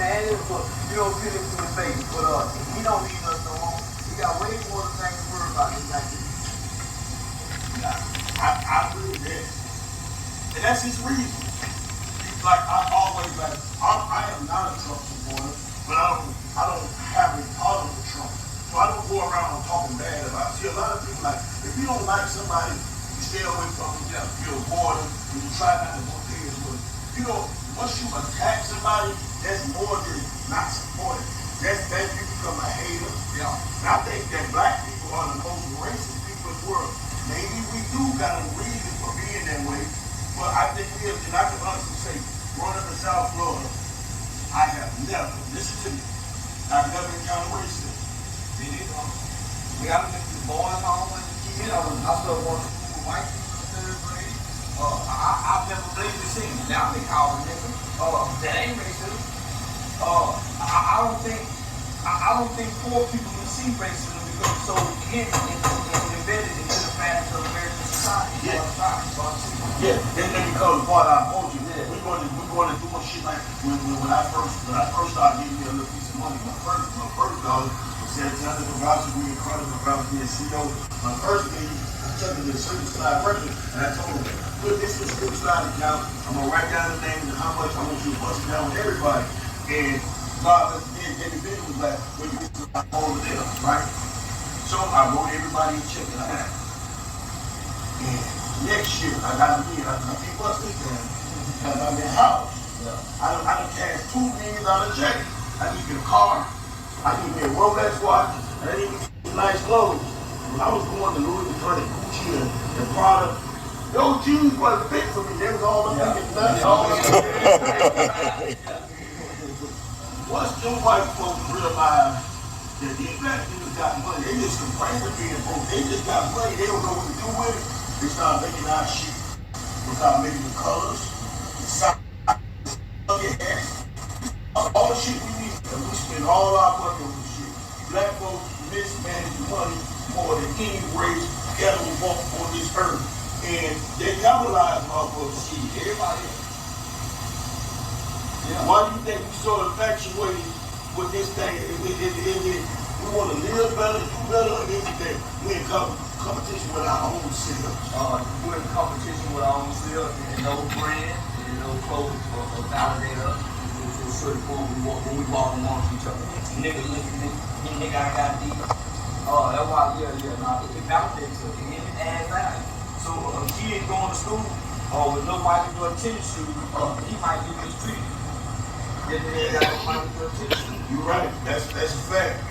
man. But, put it to his face. But he don't need us no more. He got way more things to worry about than that. I believe that. And that's his reason. Like I always I am not a Trump supporter, but I don't have a problem with Trump. So I don't go around talking bad about it. See, a lot of people like, if you don't like somebody, you stay away from them, you avoid them, and you try not to go things with them. Once you attack somebody, that's more than not supporting. That you become a hater. Yeah. And I think that black people are the most racist people in the world. Maybe we do got a reason for being that way, but I think we have, and I can honestly say, growing up in South Florida, I have never, listen to me, I've never encountered racism. Me neither. We got to get the boys home and the kids. I still want to school with white people in third grade. I've never played the scene. Now they call it nigga. That ain't racism. I don't think poor people can see racism because it's so hidden and embedded into the fabric of American society. Yeah, and because part of our culture, we're going to do a shit like when I first started getting me a little piece of money. My first dollar was $700 we in front of about being CEO. My first thing, I took it to the super slide person, and I told him, put this in the super slide account. I'm gonna write down the name and how much I want you to bust it down with everybody. And God, individual was like, well, you get all of them, right? So I wrote everybody a check that I had. And next year, I got a million. I can't bust this down because I'm in the house. Yeah. I done cashed $2 million check. I need me a car. I need me a Rolex watch. And I need me some nice clothes. When I was going to Louis Vuitton and Gucci and Prada, those jeans wasn't fit for me. They was all up thinking nuts. Once them white folks realize that these black people got money, they just complain to being broke. They just got money. They don't know what to do with it. They start making our shit. They start making the colors, the size, the hair, all the shit we need. And we spend all our money on this shit. Black folks mismanage money more than any race ever walked on this earth. And they capitalize off of shit. Everybody else. Yeah. Why do you think we so infatuated with this thing? We want to live better, do better, and everything. We in competition with our own selves. We're in competition with our own selves, and no brand, and no clothes or validate us. To a certain point, when we walk amongst each other. Nigga, I got these. That's why, it validates us. It adds value. So a kid going to school with no Michael Jordan tennis shoes, he might get mistreated. You're right. That's a fact.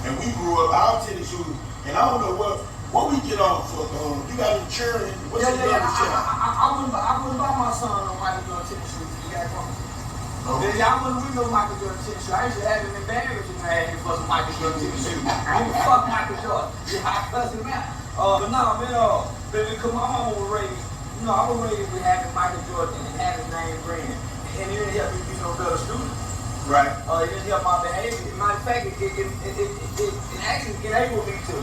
And we grew up our tennis shoes, and I don't know what we get off for. You got insurance. What's the I wouldn't buy my son no Michael Jordan tennis shoes. You got one. Okay. I wouldn't read no Michael Jordan tennis shoes. I used to have him embarrassed when I had him for some Michael Jordan tennis shoes. Fuck Michael Jordan. I cuss him out. But no, man, because my mama was raised, I was raised with having Michael Jordan and having his name brand. And it didn't help me be no better student. Right. It didn't help my behavior. Matter of fact, it actually enabled me to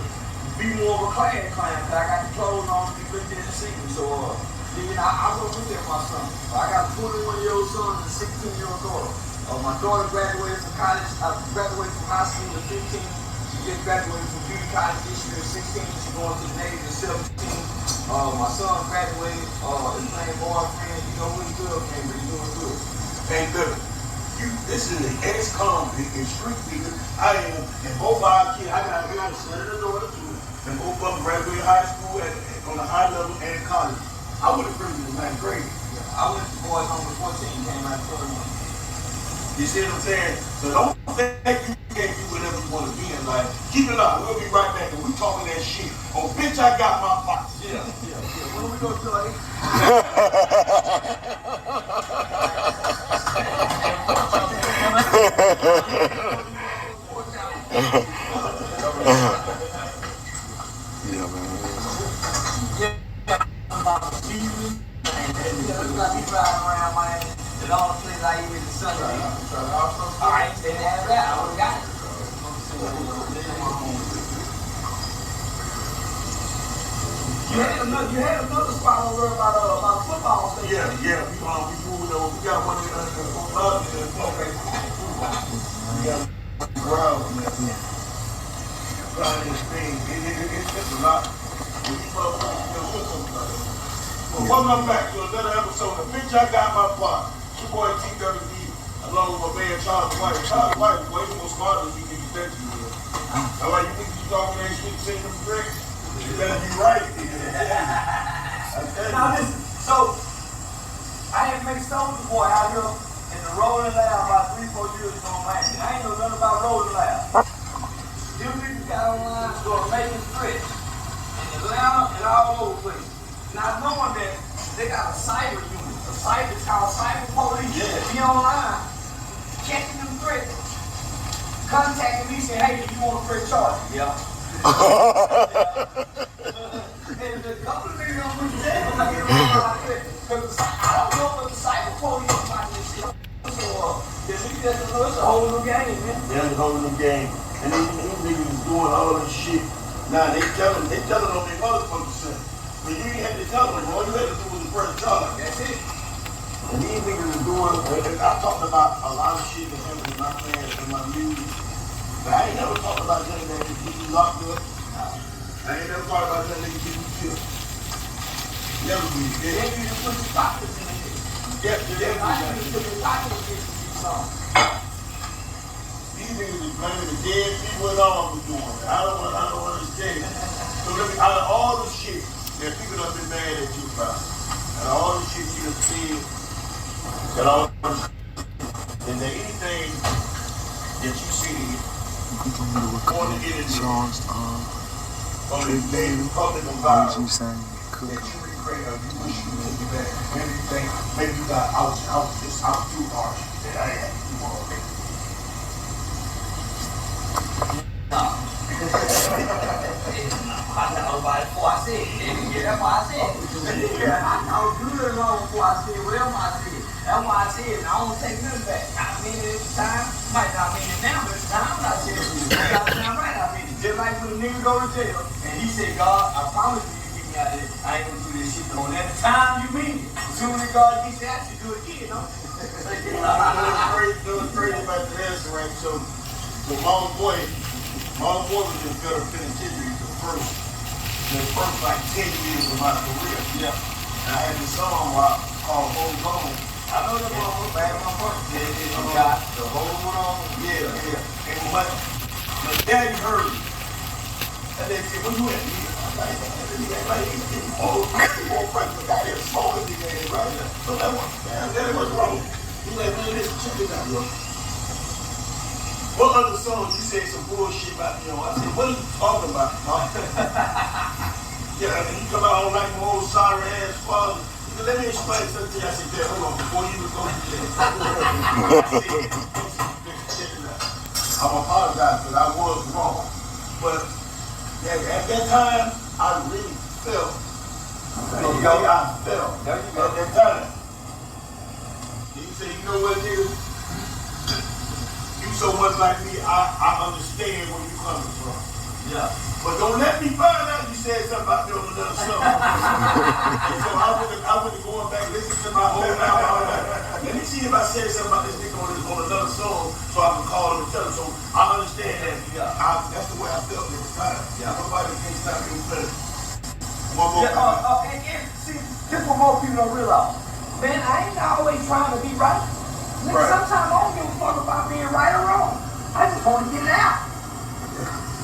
be more of a class clown because I got the clothes on to be good in the season. So, I was with my son. I got a 21-year-old son and a 16-year-old daughter. My daughter graduated from college. I graduated from high school at 15. She just graduated from beauty college this year at 16. She's going to the Navy at 17. My son graduated. He's playing boyfriend. He's good, man, but he's doing good. Ain't good. This is an ex-con in street figure. I am, and both our kids, I got a son and a daughter too, and both of them graduated high school on a high level and college. I would have been in ninth grade. Yeah, I went to boys home at 14, came out at 21. You see what I'm saying? So don't think you can't do whatever you want to be in life. Keep it up. We'll be right back and we talking that shit. Oh, bitch, I got my box. Yeah. When we go to it? Yeah, man. Around my and all the places I eat in the Sunday. Alright, they didn't have that. I would have got it. You had another spot over there about football. Yeah. We moved over. We got one in okay. Yeah, ground on that thing. Trying this thing, it's just a lot. When you well, welcome back to another episode of Bitch I Got My Plot. It's your boy TWD, along with my man Charleston White. Charleston White is way more smart than you think you think you will. That's why you think you talking that shit, saying them tricks. You better be right. Now listen, so I had made Soldier Boy out here in the Rolling Lab about 3-4 years ago in Miami. I ain't know nothing about Rolling Lab. Them niggas got online, started making threats in Atlanta and all over the place. Not knowing that they got a cyber unit, a cyber called cyber police. Yeah. Be online, catching them threats, contacting me, saying, hey, do you want to press charges? Yeah. And a couple of niggas on the jail, like, because I don't know what the cyber police is about this shit. So, it's a whole new game, man. Yeah, it's a whole new game. And these niggas is doing all this shit. Now they telling on their motherfucking self. But you ain't had to tell them, all you had to do was press charge. That's it. And these niggas is doing, and I talked about a lot of shit that happened in my past and my music. But I ain't never talked about nothing that could get you locked up. I ain't never talked about nothing that could get you killed. Never be. They need to put your pockets in it. Yeah, I need to put your pockets in it. These niggas is blaming the dead people and all for doing it. I don't understand. So let me, out of all the shit that people have been mad at you about, and all the shit you have said, and all is there anything that you see on the internet, on the public environment, that you regret or you wish you could take it back? Maybe you think, maybe you got out too harsh that I had to do all that. I know about it before I said it. That's why I said it. I was good long before I said whatever I said. That's why I said it. I don't take nothing back. I mean it at the time. Might not mean it now, but at the time I said it. You got to sound right. I mean it. Just like when the nigga go to jail and he said, God, I promise you get me out of here. I ain't gonna do this shit no more. At the time you mean it. As soon as God gets you out, you do it again, no? It was crazy about the answer, right? So Mama Boy was in federal penitentiary the first like 10 years of my career. Yeah. And I had this song called Hold On. I know that one, bad my first. You got the whole one on. Yeah. And my daddy heard me. And they said, where you at? I'm like, I got here smoking nigga, right? So that one, man, daddy, what's wrong? He's like, man, listen, check this out, bro. What other song you said some bullshit about me on? I said, what are you talking about, Mom? Yeah, and you come out on like my old sorry ass father. He said, let me explain something to you. I said, yeah, hold on, before you even go to jail. I'm apologize because I was wrong. But yeah, at that time, I really felt the way I felt at that time. And you say, you know what, nigga? You so much like me, I understand where you're coming from. Yeah. But don't let me find out you said something about me on another song. And so I went to going back, listen to my whole album. Let me see if I said something about this nigga on another song so I can call him and tell him. So I understand that. Yeah. That's the way I felt at the time. Yeah. Nobody can't stop me better. One more time. And see, this what more people don't realize. Man, I ain't always trying to be right. Right. Sometimes I don't give a fuck about being right or wrong. I just want to get it out.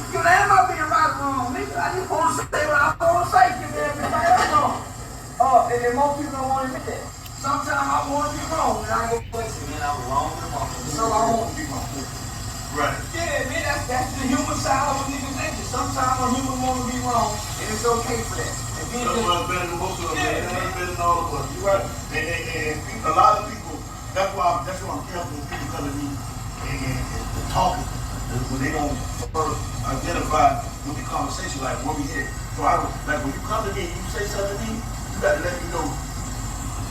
You know, I'm not being right or wrong, nigga. I just want to say what I want to say. Give me everything right or wrong. And then most people don't want to admit that. Sometimes I want to be wrong, and I go, listen, man, I was wrong with the motherfucker. So I want to be wrong. Right. Yeah, man, that's the human side of a nigga's nature. Sometimes a human want to be wrong, and it's okay for that. And then someone's better than most of them. Yeah, man. Better than all of us. You're right. And people, a lot of people, that's why I'm careful when people come to me and talking. When they don't first identify with the conversation, like where we at. So like when you come to me and you say something to me, you gotta let me know,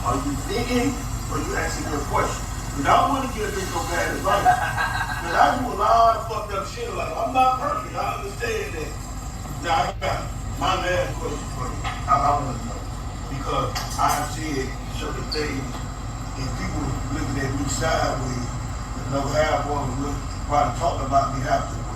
are you thinking or you asking me a question? Because I don't want to get a bitch so bad as right. Because I do a lot of fucked up shit. Like, I'm not perfect. I understand that. Now I got my last question for you. I want to know. Because I have said certain things and people looking at me sideways. never had one. We probably talked about me after.